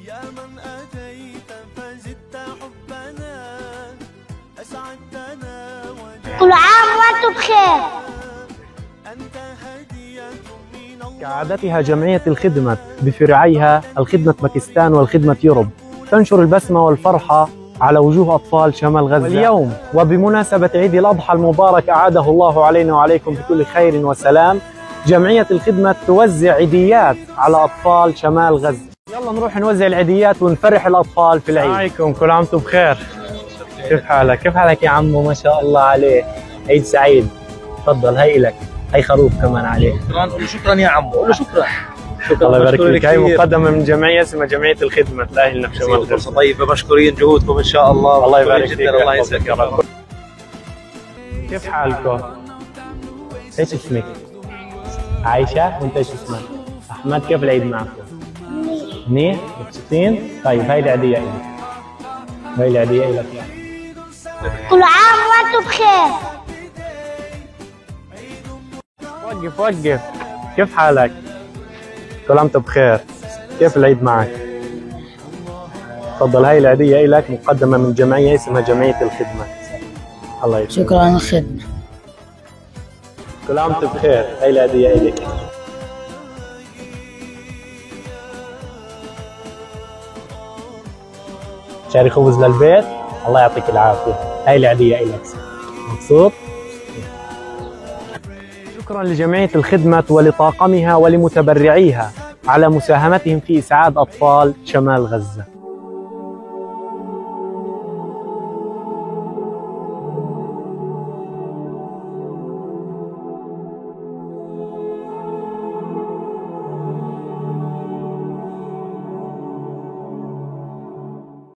يا من أتيت فزدت حبنا أسعدتنا كل عام وأنتم بخير. أنت هدية من الله. كعادتها جمعية الخدمة بفرعيها الخدمة باكستان والخدمة يوروب تنشر البسمة والفرحة على وجوه أطفال شمال غزة. واليوم وبمناسبة عيد الأضحى المبارك أعاده الله علينا وعليكم بكل خير وسلام، جمعية الخدمة توزع عيديات على أطفال شمال غزة. يلا نروح نوزع العيديات ونفرح الأطفال في العيد. عليكم، كل عام وانتم بخير. كيف حالك؟ كيف حالك يا عمو؟ ما شاء الله عليك، عيد سعيد. تفضل، هي لك، هي خروف كمان عليك. شكرا يا عمو. قول له شكرا. الله يبارك فيك. هي مقدمة من جمعية اسمها جمعية الخدمة تلاهلنا في شمال غزة. فرصة طيبة، مشكورين جهودكم إن شاء الله. الله يبارك فيك. الله يسعدك يا رب. كيف حالكم؟ ايش اسمك؟ عايشة. وانت ايش اسمك؟ أحمد. كيف العيد معكم؟ منيح؟ مبسوطين؟ طيب هاي العيدية إلك. هاي العيدية إلك. كل عام وأنتم بخير. وقف وقف. كيف حالك؟ كل عام وانت بخير. كيف العيد معك؟ تفضل، هاي العيدية إلك، مقدمة من جمعية اسمها جمعية الخدمة. الله يسلمك. شكرا الخدمة. كل عام وانت بخير. هاي العيدية إلك. شاري خبز للبيت. الله يعطيك العافية. هاي العيدية إلك. مبسوط؟ شكرا لجمعية الخدمة ولطاقمها ولمتبرعيها على مساهمتهم في إسعاد أطفال شمال غزة.